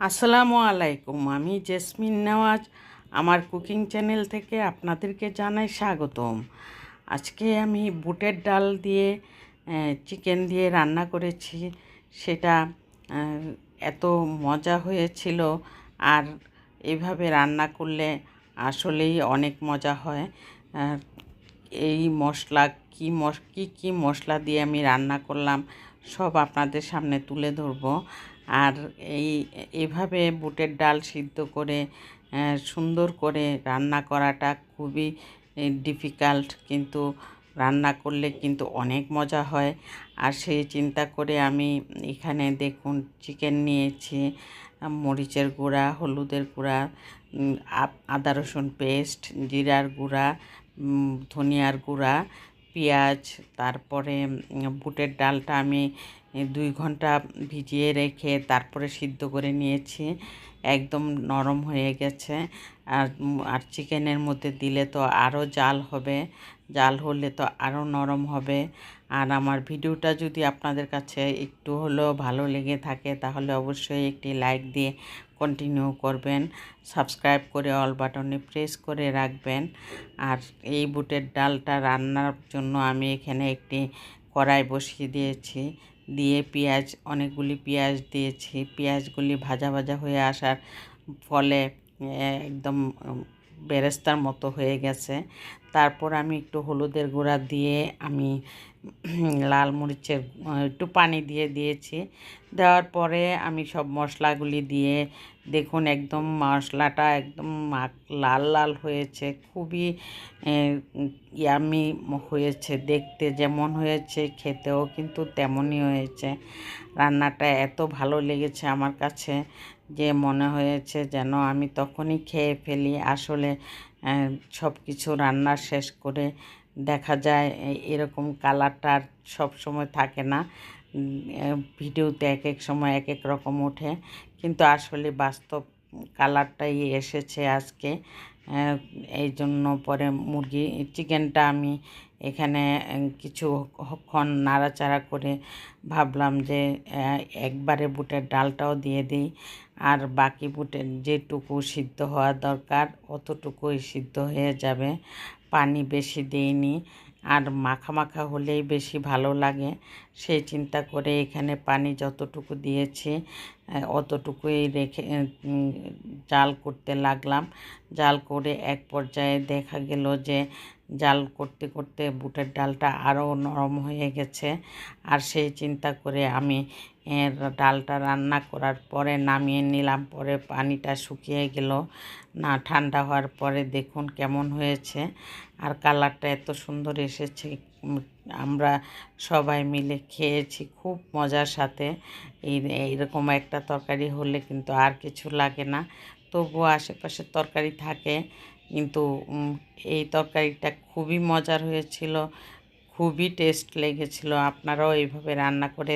আসসালামু আলাইকুম। আমি জেসমিন নেওয়াজ আমার কুকিং চ্যানেল থেকে আপনাদেরকে জানাই স্বাগতম। আজকে আমি বুটের ডাল দিয়ে চিকেন দিয়ে রান্না করেছি। সেটা এত মজা হয়েছিল। আর এইভাবে রান্না করলে আসলেই অনেক মজা হয়। আর এই মশলা কি মশলা দিয়ে আমি রান্না করলাম সব আপনাদের সামনে তুলে ধরব। আর এইভাবে বুটের ডাল সিদ্ধ করে সুন্দর করে রান্না করাটা খুবই ডিফিকাল্ট, কিন্তু রান্না করলে কিন্তু অনেক মজা হয়। আর সেই চিন্তা করে আমি এখানে দেখুন চিকেন নিয়েছি, মরিচের গুঁড়া, হলুদের গুঁড়া, আদা রসুন পেস্ট, জিরার গুঁড়া, ধনিয়ার গুঁড়া, পেঁয়াজ, তারপরে বুটের ডালটা আমি 2 ঘন্টা ভিজিয়ে রেখে তারপরে সিদ্ধ করে নিয়েছি। একদম নরম হয়ে গেছে। আর চিকেনের মধ্যে দিলে তো আরও জাল হবে, জাল হলে তো আরও নরম হবে। আর আমার ভিডিওটা যদি আপনাদের কাছে একটু হলেও ভালো লেগে থাকে তাহলে অবশ্যই একটি লাইক দিয়ে কন্টিনিউ করবেন, সাবস্ক্রাইব করে অল বাটনে প্রেস করে রাখবেন। আর এই বুটের ডালটা রান্নার জন্য আমি এখানে একটি কড়াই বসিয়ে দিয়েছি, দিয়ে অনেকগুলি পেঁয়াজ দিয়েছি। পেঁয়াজগুলি ভাজা ভাজা হয়ে আসার ফলে একদম বেরেস্তার মতো হয়ে গেছে। তারপর আমি একটু হলুদের গুঁড়া দিয়ে আমি লাল মরিচের একটু পানি দিয়েছি। দেওয়ার পরে আমি সব মশলাগুলি দিয়ে দেখুন একদম মশলাটা একদম লাল লাল হয়েছে, খুবই ইয়ামি হয়েছে। দেখতে যেমন হয়েছে খেতেও কিন্তু তেমনই হয়েছে। রান্নাটা এত ভালো লেগেছে আমার কাছে যে মনে হয়েছে যেন আমি তখনই খেয়ে ফেলি। আসলে সব কিছু রান্না শেষ করে দেখা যায় এরকম কালারটা আর সব সময় থাকে না। ভিডিওতে এক এক সময় এক এক রকম ওঠে, কিন্তু আসলে বাস্তব কালারটাই এসেছে আজকে। এই জন্য পরে চিকেনটা আমি এখানে কিছুক্ষণ নাড়াচাড়া করে ভাবলাম যে একবারে বুটের ডালটাও দিয়ে দিই, আর বাকি বুটের যেটুকু সিদ্ধ হওয়া দরকার অতটুকুই সিদ্ধ হয়ে যাবে। পানি বেশি দিইনি, আর মাখা মাখা হলেই বেশি ভালো লাগে। সেই চিন্তা করে এখানে পানি যতটুকু দিয়েছি অতটুকুই রেখে জাল করতে লাগলাম। জাল করে এক পর্যায়ে দেখা গেল যে জাল করতে করতে বুটের ডালটা আরও নরম হয়ে গেছে। আর সেই চিন্তা করে আমি ডালটা রান্না করার পরে নামিয়ে নিলাম। পরে পানিটা শুকিয়ে গেল, না ঠান্ডা হওয়ার পরে দেখুন কেমন হয়েছে। আর কালারটা এত সুন্দর এসেছে। আমরা সবাই মিলে খেয়েছি খুব মজার সাথে। এইরকম একটা তরকারি হলে কিন্তু আর কিছু লাগে না। তবুও আশেপাশের তরকারি থাকে, কিন্তু এই তরকারিটা খুবই মজার হয়েছিল, খুবই টেস্ট লেগেছিল। আপনারাও এইভাবে রান্না করে